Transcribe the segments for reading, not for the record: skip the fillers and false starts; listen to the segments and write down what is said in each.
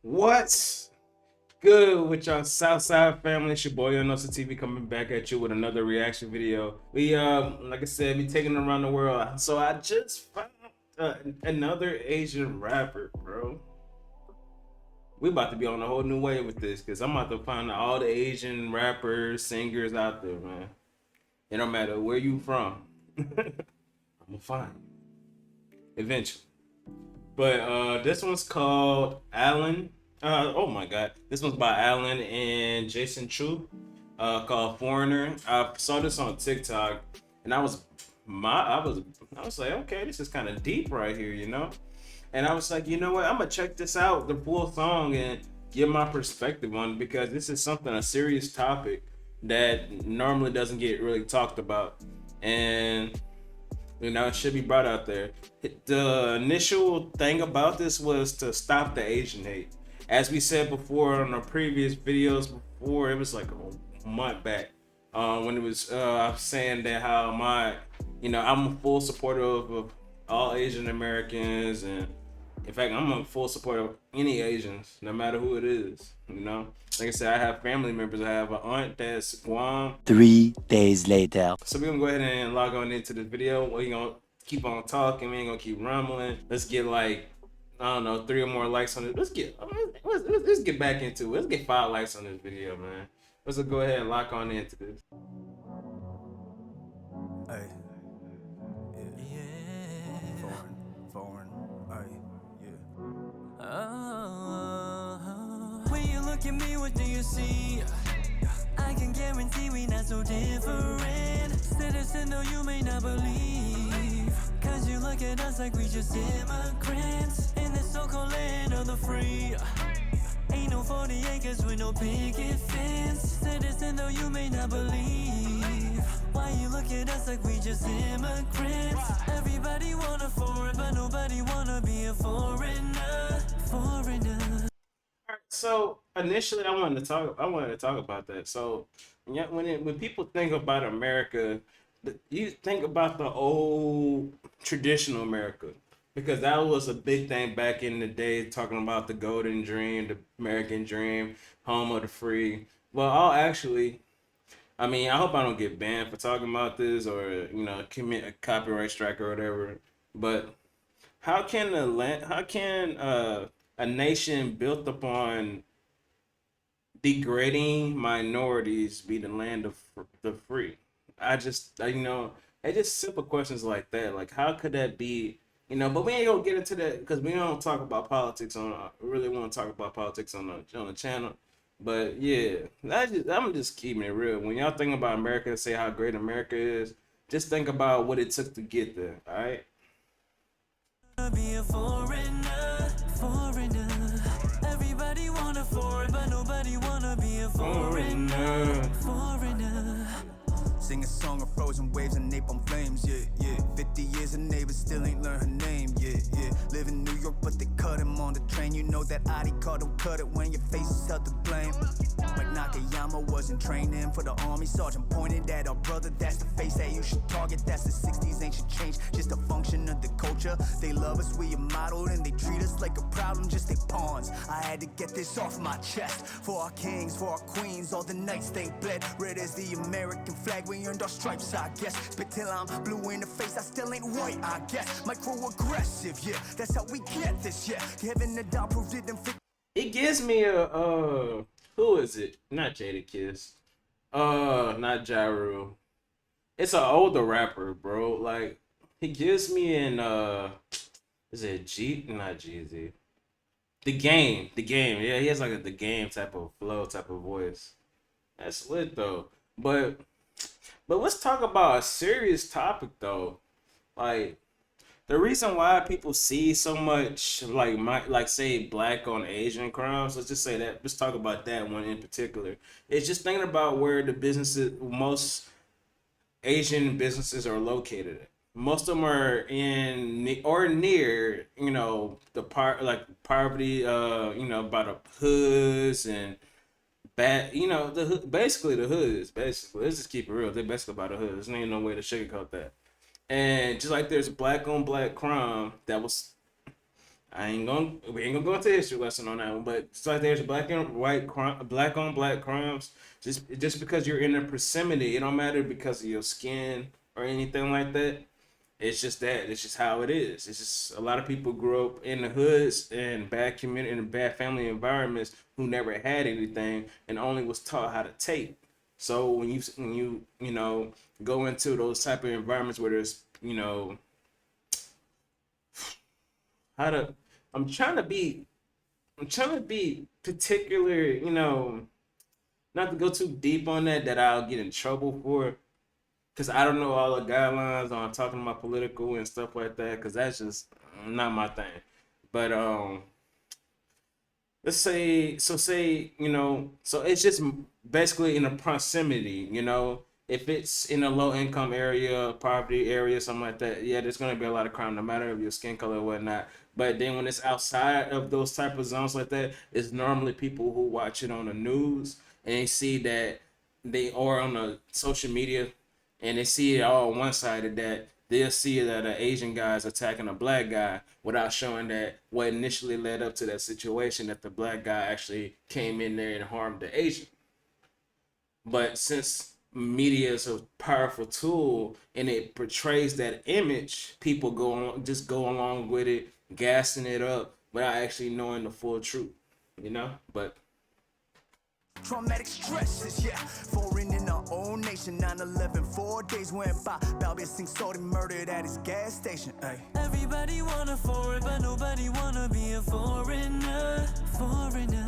What's good with y'all Southside family? It's your boy Yonosa TV coming back at you with another reaction video. We like I said, we taking it around the world. So I just found another Asian rapper, bro. We about to be on a whole new wave with this because I'm about to find all the Asian rappers, singers out there, man. It don't matter where you from. I'm gonna find you eventually. But this one's called Alan. Oh my god. This one's by Alan and Jason Chu. Called Foreigner. I saw this on TikTok and I was like, okay, this is kind of deep right here, you know? And I was like, you know what? I'm gonna check this out, the full song, and give my perspective on it because this is something a serious topic that normally doesn't get really talked about. And it should be brought out there. The initial thing about this was to stop the Asian hate. As we said before on our previous videos, before it was like a month back, when it was saying that how I'm a full supporter of all Asian Americans, and in fact, I'm a full supporter of any Asians, no matter who it is. Like I said, I have family members. I have an aunt that's Guam. 3 days later. So we're gonna go ahead and log on into the video. We're gonna keep on talking. We ain't gonna keep rumbling. Let's get like, I don't know, 3 or more likes on it. Let's get back into it. Let's get 5 likes on this video, man. Let's go ahead and lock on into this. Ay, yeah. Foreign, ay, yeah. When you look at me, what do you see? I can guarantee we not so different. Citizen, though you may not believe. Cause you look at us like we just immigrants in this so-called land of the free. Ain't no 40 acres with no picket fence. Citizen, though you may not believe. Why you look at us like we just immigrants? Everybody want a foreign, but nobody wanna be a foreigner. Foreigner. So initially, I wanted to talk about that. So yeah, when people think about America, you think about the old traditional America because that was a big thing back in the day, talking about the golden dream, the American dream, home of the free. Well, I'll actually. I mean, I hope I don't get banned for talking about this or commit a copyright strike or whatever. But how can a nation built upon degrading minorities be the land of the free? It's just simple questions like that. Like, how could that be? But we ain't gonna get into that because we don't talk about politics on. Really want to talk about politics on the channel. But yeah, I'm just keeping it real. When y'all think about America, say how great America is, just think about what it took to get there. All right. Be a foreigner, foreigner. Everybody want a foreign, but nobody wanna be a foreigner, foreigner. Sing a song of frozen waves and napalm flames, yeah, yeah. 50 years of neighbors still ain't learned her name, yeah, yeah. Live in New York, but they cut him on the train. You know that ID card don't cut it when your face is held to blame. Like Nakayama wasn't training for the army. Sergeant pointed at our brother, that's the face that you should target. That's the 60s ancient change, just a function of the culture. They love us, we are modeled, and they treat us like a problem, just they pawns. I had to get this off my chest. For our kings, for our queens, all the nights they bled. Red as the American flag, we earned our stripes, I guess. But till I'm blue in the face, I still ain't white, I guess. Microaggressive, yeah, that's how we get this, yeah. Kevin Nadal proved it in It gives me a who is it? Not Jada Kiss. Not Ja Rule. It's an older rapper, bro. Like, he gives me an is it G? Not Jeezy. The game. The game. Yeah, he has like the game type of flow, type of voice. That's lit though. But let's talk about a serious topic though. Like, the reason why people see so much like say black on Asian crimes, let's just say that. Let's talk about that one in particular. It's just thinking about where the businesses, most Asian businesses are located. Most of them are in or near, the poverty, by the hoods and bad, basically the hoods. Basically, let's just keep it real. They're basically about the hoods. There ain't no way to sugarcoat that. And just like there's black on black crime We ain't gonna go into history lesson on that one, but it's like there's black and white crime, black on black crimes. Just because you're in the proximity, it don't matter because of your skin or anything like that. It's just that. It's just how it is. It's just a lot of people grew up in the hoods and bad community and bad family environments who never had anything and only was taught how to take. So when you know go into those type of environments where there's how to I'm trying to be I'm trying to be particular, not to go too deep on that I'll get in trouble for, because I don't know all the guidelines on talking about political and stuff like that, because that's just not my thing. But let's say, so it's just basically in a proximity, if it's in a low income area, poverty area, something like that, yeah, there's gonna be a lot of crime, no matter of your skin color or whatnot. But then when it's outside of those type of zones like that, it's normally people who watch it on the news and they see that they or on the social media and they see it all one sided, that they'll see that an Asian guy is attacking a black guy without showing that what initially led up to that situation, that the black guy actually came in there and harmed the Asian. But since media is a powerful tool and it portrays that image, people go along with it, gassing it up without actually knowing the full truth, But Traumatic stresses, yeah. Foreign in our own nation. 9/11, 4 days went by. Balbia Singh Sodi murdered at his gas station. Ay. Everybody wanna foreign, but nobody wanna be a foreigner. Foreigner.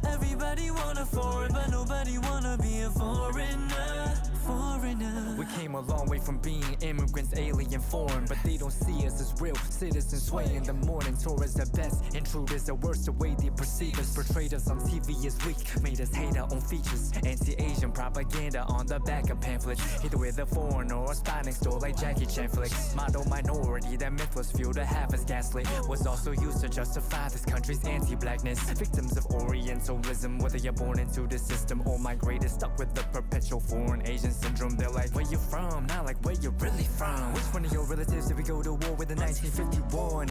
Everybody wanna foreign, but nobody wanna be a foreigner. Foreigner. We came a long way from being immigrants, alien, foreign, but they don't see us as real citizens. Sway in the morning, Tourists the best, intruders the worst. The way they perceive us, portrayed us on TV as weak, made us hate our own features. Anti-Asian propaganda on the back of pamphlets. Either with a foreigner or spy next door like Jackie Chan flicks. Model minority, that myth was fueled to have us gaslit. Was also used to justify this country's anti-blackness. Victims of Orientalism, whether you're born into the system or migrated, stuck with the perpetual foreign Asian syndrome. They're like, where you from? Not like where you really from. Which one of your relatives did we go to war with in 1951?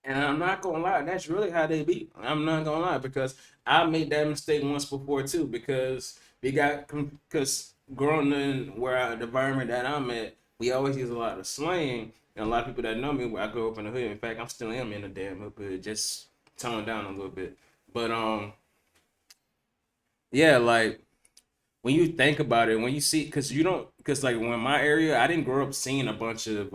And I'm not gonna lie, that's really how they be. I'm not gonna lie, because I made that mistake once before too. Because growing in the environment that I'm at, we always use a lot of slang, and a lot of people that know me, I grew up in the hood. In fact, I'm still in the damn hood, just toned down a little bit. But yeah, like when you think about it, when you see, because like when my area, I didn't grow up seeing a bunch of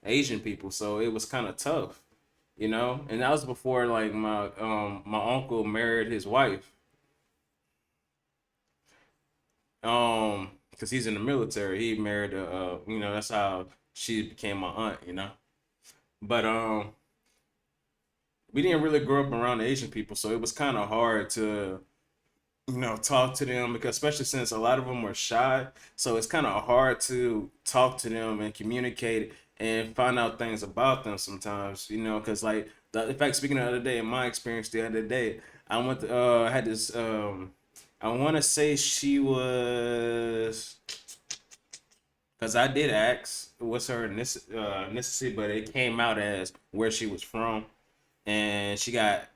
Asian people, so it was kind of tough, And that was before like my uncle married his wife, because he's in the military. He married that's how she became my aunt. But we didn't really grow up around Asian people, so it was kind of hard to talk to them, because especially since a lot of them were shy, so it's kind of hard to talk to them and communicate and find out things about them sometimes, because like in fact, speaking of the other day, in my experience the other day, I went to had this I want to say she was, because I did ask what's her ethnicity, but it came out as where she was from, and she got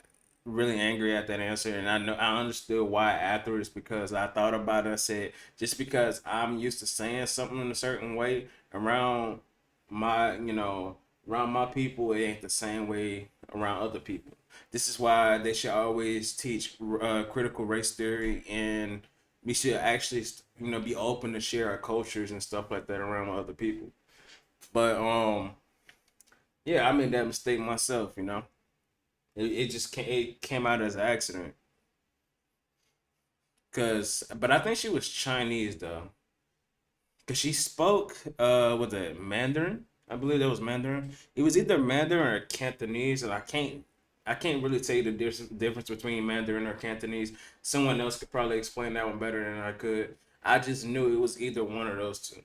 really angry at that answer. And I understood why afterwards, because I thought about it. I said, just because I'm used to saying something in a certain way around my people, it ain't the same way around other people. This is why they should always teach critical race theory, and we should actually be open to share our cultures and stuff like that around with other people. But yeah, I made that mistake myself. It came out as an accident. But I think she was Chinese though, cause she spoke with a Mandarin. I believe that was Mandarin. It was either Mandarin or Cantonese, and I can't really tell you the difference between Mandarin or Cantonese. Someone else could probably explain that one better than I could. I just knew it was either one of those two.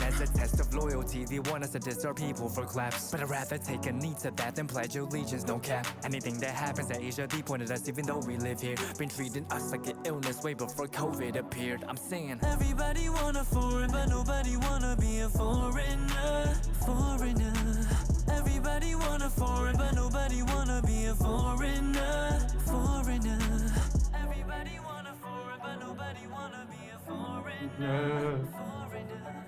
As a test of loyalty, they want us to diss our people for claps. But I'd rather take a knee to that than pledge allegiance, no cap. Anything that happens at Asia, they pointed us even though we live here. Been treating us like an illness way before COVID appeared. I'm saying Everybody want a foreign, but nobody wanna be a foreigner. Foreigner. Everybody want a foreign, but nobody wanna be a foreigner. Foreigner. Everybody want a foreign, but nobody wanna be a foreigner. Foreigner.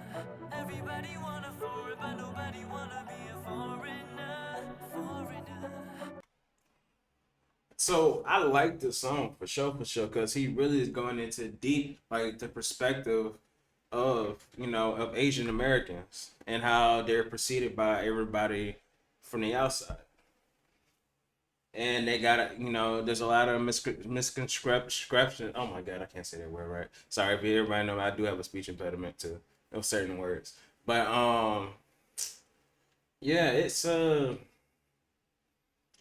Everybody want a foreign, but nobody wanna be a foreigner. Foreigner. So I like this song for sure, because he really is going into deep, like the perspective of, you know, of Asian Americans and how they're perceived by everybody from the outside. And they got, you know, there's a lot of misconception. Oh my God, I can't say that word right. Sorry, if everybody know I do have a speech impediment to certain words. But yeah, it's you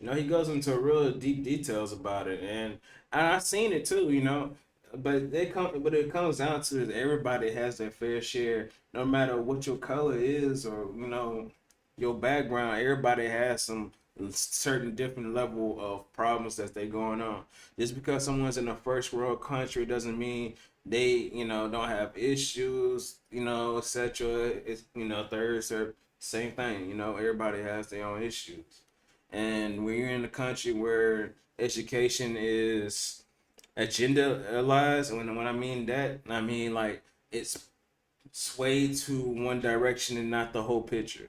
know, he goes into real deep details about it, and I've seen it too, you know. But it comes down to is everybody has their fair share, no matter what your color is or, you know, your background. Everybody has some certain different level of problems that they going on. Just because someone's in a first world country doesn't mean they, you know, don't have issues, you know, etc. It's, you know, same thing, you know, everybody has their own issues. And when you're in a country where education is agendalized, when I mean that, I mean like it's swayed to one direction and not the whole picture.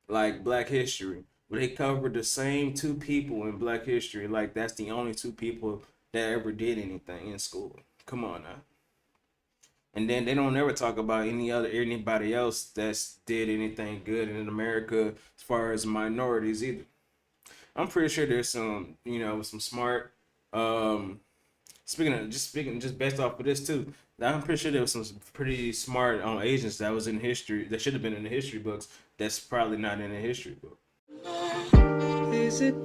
Like Black History, where they covered the same two people in Black History, like that's the only two people that ever did anything in school. Come on now. And then they don't ever talk about anybody else that's did anything good in America as far as minorities either. I'm pretty sure there's some, you know, some smart speaking just based off of this too. I'm pretty sure there was some pretty smart Asians that was in history that should have been in the history books that's probably not in the history book. Is it